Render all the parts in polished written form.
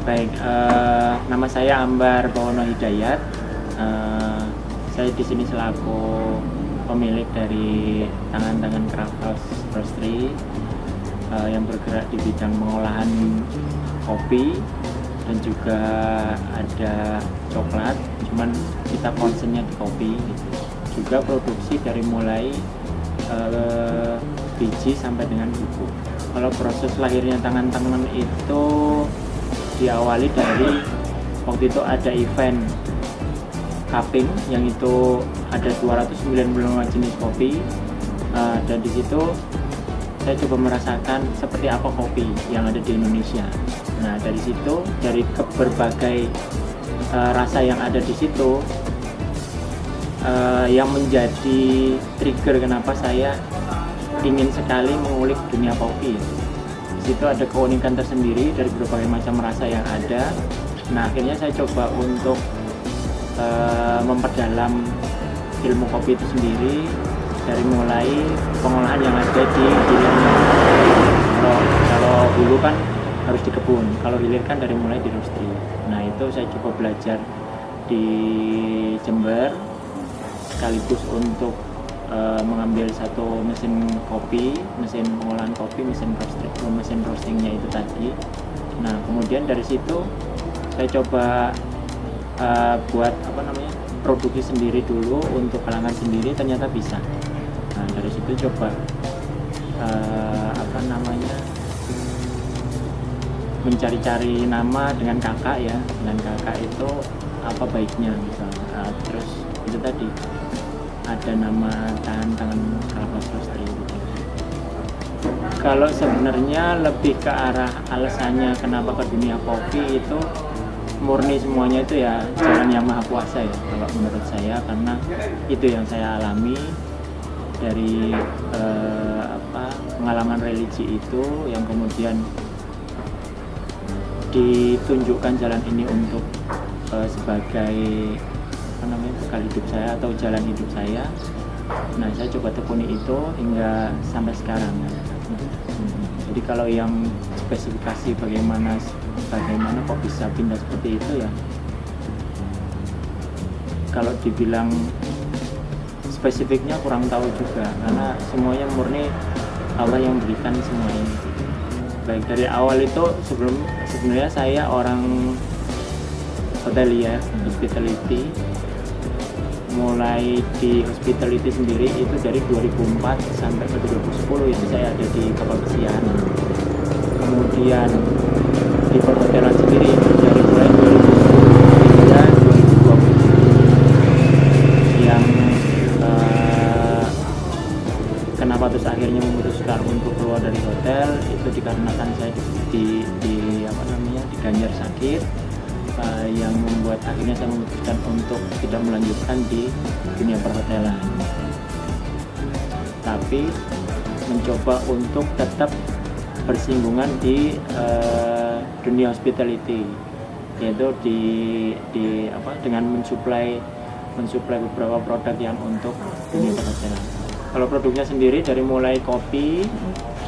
Baik, nama saya Ambar Bawono Hidayat. Saya di sini selaku pemilik dari Tangan-Tangan Craft House Roastery yang bergerak di bidang pengolahan kopi dan juga ada coklat. Cuman kita concernnya di kopi. Juga produksi dari mulai biji sampai dengan bubuk. Kalau proses lahirnya Tangan-Tangan itu diawali dari waktu itu ada event cupping yang itu ada 295 jenis kopi, dan di situ saya coba merasakan seperti apa kopi yang ada di Indonesia. Nah, dari situ, dari berbagai rasa yang ada di situ, yang menjadi trigger kenapa saya ingin sekali mengulik dunia kopi. Di situ ada keunikan tersendiri dari berbagai macam rasa yang ada. Nah, akhirnya saya coba untuk memperdalam ilmu kopi itu sendiri dari mulai pengolahan yang ada di hilirnya. Kalau dulu kan harus di kebun, kalau hilir kan dari mulai di roastery. Nah, itu saya coba belajar di Jember sekaligus untuk mengambil satu mesin kopi, mesin pengolahan kopi, mesin roastingnya itu tadi. Nah, kemudian dari situ saya coba buat produksi sendiri dulu untuk kalangan sendiri, ternyata bisa. Nah, dari situ coba mencari-cari nama dengan kakak ya, dengan kakak itu apa baiknya misalnya. Terus itu tadi ada nama Tangan-Tangan Craft House Roastery gitu. Kalau sebenarnya lebih ke arah alasannya kenapa ke dunia kopi itu murni semuanya itu ya jalan yang maha kuasa ya kalau menurut saya, karena itu yang saya alami dari pengalaman religi itu yang kemudian ditunjukkan jalan ini untuk sebagai bekal hidup saya atau jalan hidup saya. Nah, saya coba tekuni itu hingga sampai sekarang ya. Jadi kalau yang spesifikasi bagaimana kok bisa pindah seperti itu ya, kalau dibilang spesifiknya kurang tahu juga, karena semuanya murni Allah yang berikan semuanya. Baik dari awal itu sebenarnya saya orang hotelier, hospitality. Mulai di hospitality sendiri itu dari 2004 sampai ke 2010 itu saya ada di kapal pesiar. Kemudian di perhotelan sendiri dari mulai 2010 hingga 2020. Yang kenapa terus akhirnya memutuskan untuk keluar dari hotel itu dikarenakan saya di Ganjar sakit, yang membuat akhirnya saya memutuskan untuk tidak melanjutkan di dunia perhotelan, tapi mencoba untuk tetap bersinggungan di dunia hospitality, yaitu dengan mensuplai beberapa produk yang untuk dunia perhotelan. Kalau produknya sendiri dari mulai kopi,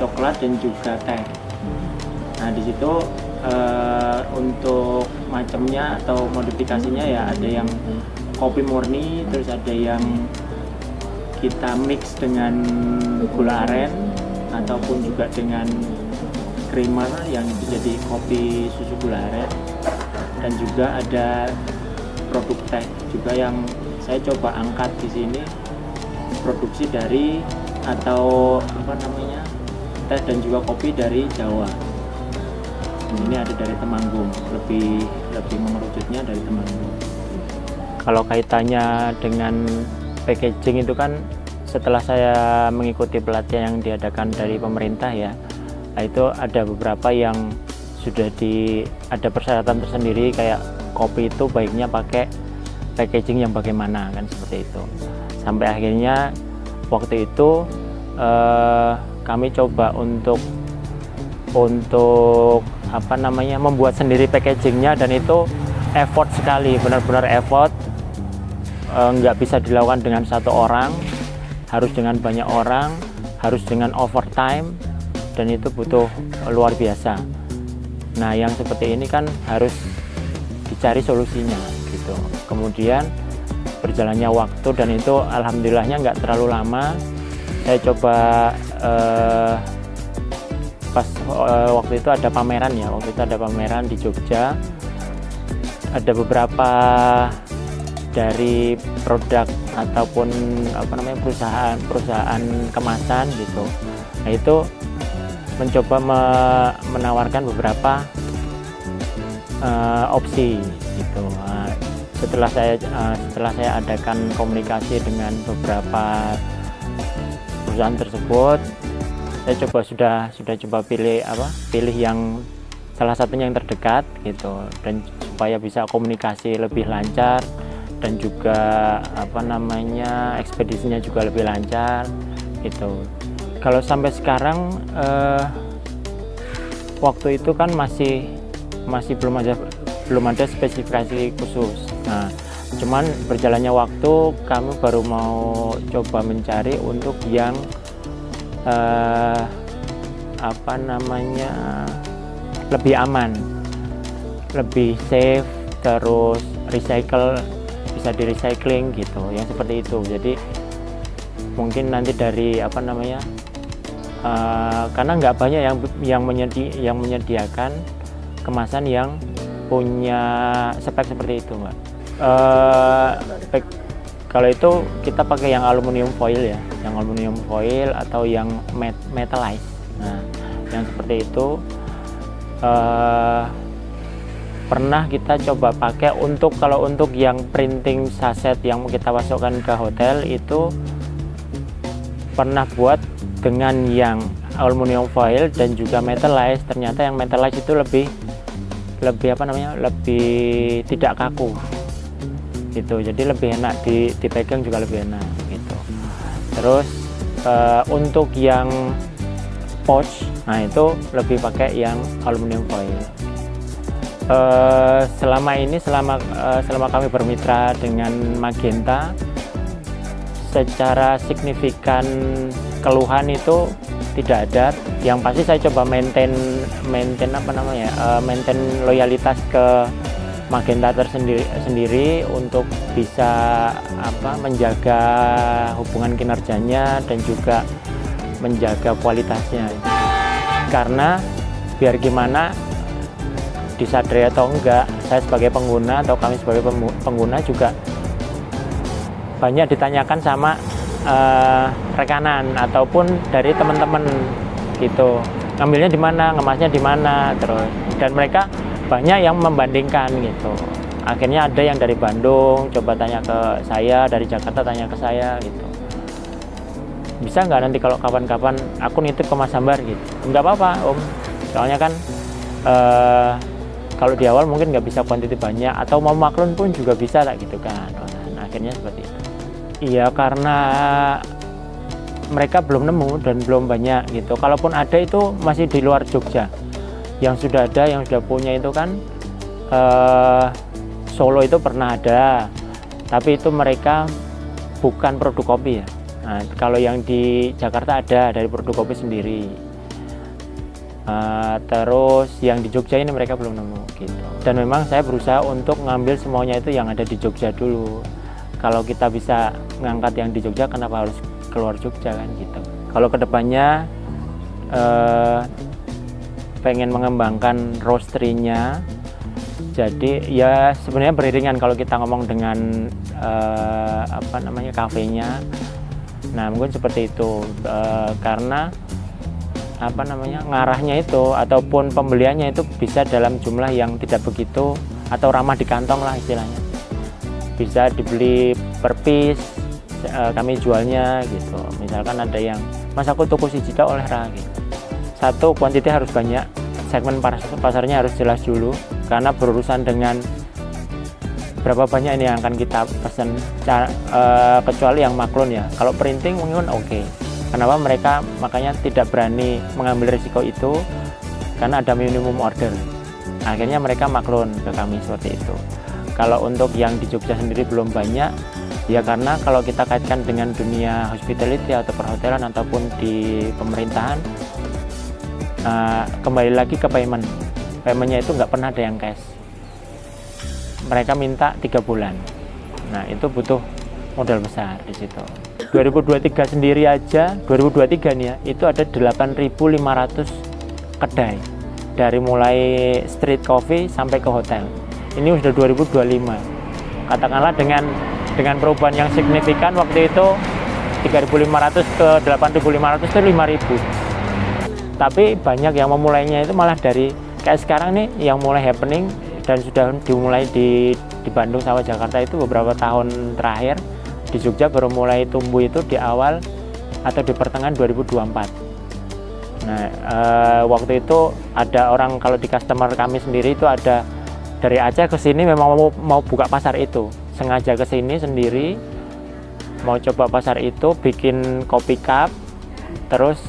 coklat dan juga teh. Nah, di situ untuk macamnya atau modifikasinya ya ada yang kopi murni, terus ada yang kita mix dengan gula aren ataupun juga dengan creamer yang itu jadi kopi susu gula aren, dan juga ada produk teh juga yang saya coba angkat di sini, produksi dari teh dan juga kopi dari Jawa. Ini ada dari Temanggung, lebih mengerucutnya dari Temanggung. Kalau kaitannya dengan packaging itu kan setelah saya mengikuti pelatihan yang diadakan dari pemerintah ya, itu ada beberapa yang sudah ada persyaratan tersendiri, kayak kopi itu baiknya pakai packaging yang bagaimana kan, seperti itu. Sampai akhirnya waktu itu kami coba untuk membuat sendiri packagingnya, dan itu effort sekali, benar-benar effort. Nggak bisa dilakukan dengan satu orang, harus dengan banyak orang, harus dengan overtime, dan itu butuh luar biasa. Nah, yang seperti ini kan harus dicari solusinya gitu. Kemudian berjalannya waktu, dan itu alhamdulillahnya nggak terlalu lama. Saya coba pas waktu itu ada pameran ya, waktu itu ada pameran di Jogja, ada beberapa dari produk ataupun perusahaan kemasan gitu. Nah, itu mencoba menawarkan beberapa opsi gitu. Setelah saya adakan komunikasi dengan beberapa perusahaan tersebut, saya sudah coba pilih yang salah satunya yang terdekat gitu, dan supaya bisa komunikasi lebih lancar, dan juga ekspedisinya juga lebih lancar gitu. Kalau sampai sekarang waktu itu kan masih belum ada spesifikasi khusus. Nah, cuman berjalannya waktu kami baru mau coba mencari untuk yang lebih aman, lebih safe, terus bisa di recycling gitu, yang seperti itu. Jadi mungkin nanti dari karena nggak banyak yang menyediakan kemasan yang punya spek seperti itu, Mbak. Kalau itu kita pakai yang aluminium foil ya, yang aluminium foil atau yang metallized. Nah, yang seperti itu pernah kita coba pakai kalau untuk yang printing saset yang kita masukkan ke hotel, itu pernah buat dengan yang aluminium foil dan juga metallized. Ternyata yang metallized itu lebih tidak kaku gitu, jadi lebih enak dipegang, juga lebih enak gitu. Terus untuk yang pouch, nah itu lebih pakai yang aluminium foil. Selama kami bermitra dengan Magenta, secara signifikan keluhan itu tidak ada. Yang pasti saya coba maintain loyalitas ke Magenta tersendiri untuk bisa menjaga hubungan kinerjanya dan juga menjaga kualitasnya. Karena biar gimana, disadari atau enggak, saya sebagai pengguna atau kami sebagai pengguna juga banyak ditanyakan sama rekanan ataupun dari teman-teman gitu, ngambilnya di mana, ngemasnya di mana, terus, dan mereka banyak yang membandingkan gitu. Akhirnya ada yang dari Bandung coba tanya ke saya, dari Jakarta tanya ke saya gitu, bisa nggak nanti kalau kapan-kapan aku nitip ke Mas Hambar gitu. Nggak apa-apa Om, soalnya kan kalau di awal mungkin nggak bisa kuantiti banyak, atau mau maklun pun juga bisa lah gitu kan. Nah, akhirnya seperti itu. Iya, karena mereka belum nemu dan belum banyak gitu. Kalaupun ada itu masih di luar Jogja. Yang sudah ada, yang sudah punya itu kan Solo itu pernah ada, tapi itu mereka bukan produk kopi ya. Nah, kalau yang di Jakarta ada dari produk kopi sendiri. Terus yang di Jogja ini mereka belum nemu gitu. Dan memang saya berusaha untuk ngambil semuanya itu yang ada di Jogja dulu. Kalau kita bisa ngangkat yang di Jogja, kenapa harus keluar Jogja kan gitu. Kalau kedepannya pengen mengembangkan roastery-nya, jadi ya sebenarnya beriringan kalau kita ngomong dengan kafenya. Nah, mungkin seperti itu, karena ngarahnya itu ataupun pembeliannya itu bisa dalam jumlah yang tidak begitu atau ramah di kantong lah istilahnya. Bisa dibeli per piece, kami jualnya gitu. Misalkan ada yang, Mas aku tuku siji tok oleh ra gitu. Satu, kuantiti harus banyak, segmen pasarnya harus jelas dulu, karena berurusan dengan berapa banyak ini yang akan kita pesan. Kecuali yang maklun ya, kalau printing mungkin oke. Kenapa mereka makanya tidak berani mengambil risiko itu, karena ada minimum order. Akhirnya mereka maklun ke kami seperti itu. Kalau untuk yang di Jogja sendiri belum banyak, ya karena kalau kita kaitkan dengan dunia hospitality atau perhotelan ataupun di pemerintahan, kembali lagi ke payment. paymentnya itu nggak pernah ada yang cash. Mereka minta 3 bulan. Nah itu butuh modal besar di situ. 2023 sendiri aja, 2023 nih ya, itu ada 8.500 kedai. Dari mulai street coffee sampai ke hotel. Ini sudah 2025. Katakanlah dengan perubahan yang signifikan waktu itu 3.500 ke 8.500 itu 5.000. Tapi banyak yang memulainya itu malah dari kayak sekarang nih yang mulai happening dan sudah dimulai di Bandung sama Jakarta itu beberapa tahun terakhir. Di Jogja baru mulai tumbuh itu di awal atau di pertengahan 2024. Nah, waktu itu ada orang, kalau di customer kami sendiri itu ada dari Aceh ke sini memang mau buka pasar itu, sengaja ke sini sendiri mau coba pasar itu, bikin kopi cup, terus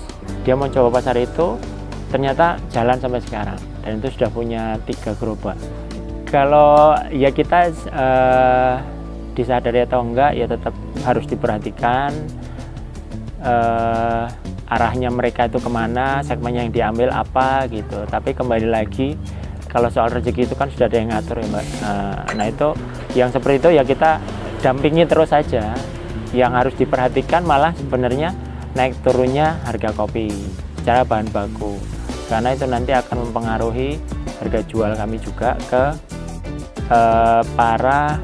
dia mau coba pasar itu, ternyata jalan sampai sekarang dan itu sudah punya 3 gerobak. Kalau ya kita disadari atau enggak ya tetap harus diperhatikan arahnya mereka itu kemana, segmennya yang diambil apa gitu. Tapi kembali lagi kalau soal rezeki itu kan sudah ada yang ngatur ya Mbak. Nah itu yang seperti itu ya kita dampingi terus saja. Yang harus diperhatikan malah sebenarnya naik turunnya harga kopi secara bahan baku, karena itu nanti akan mempengaruhi harga jual kami juga ke para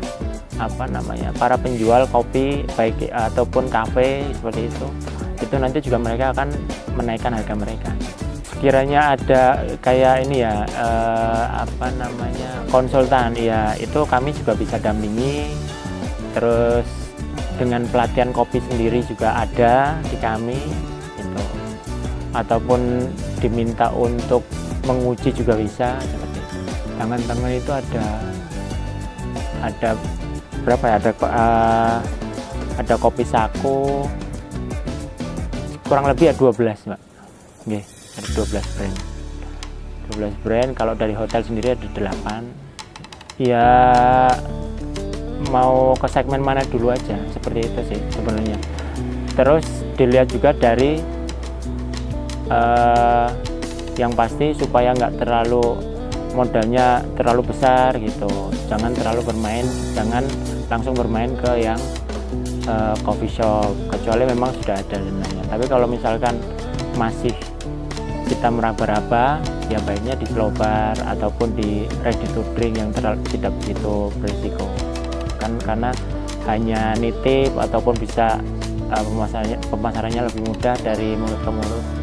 penjual kopi baik ataupun kafe seperti itu nanti juga mereka akan menaikkan harga mereka. Sekiranya ada kayak ini ya konsultan ya, itu kami juga bisa dampingi. Terus dengan pelatihan kopi sendiri juga ada di kami itu, ataupun diminta untuk menguji juga bisa seperti itu. Tangan-tangan itu ada berapa ya, ada kopi saku kurang lebih ya 12 Mbak. Oke, ada 12 brand. Kalau dari hotel sendiri ada 8. Ya mau ke segmen mana dulu aja, seperti itu sih sebenarnya. Terus dilihat juga dari yang pasti supaya nggak terlalu modalnya terlalu besar gitu. Jangan terlalu jangan langsung bermain ke yang coffee shop, kecuali memang sudah ada dananya. Tapi kalau misalkan masih kita meraba-raba, ya baiknya di slow bar ataupun di ready to drink yang tidak begitu berisiko. Kan karena hanya nitip ataupun bisa pemasarannya lebih mudah dari mulut ke mulut.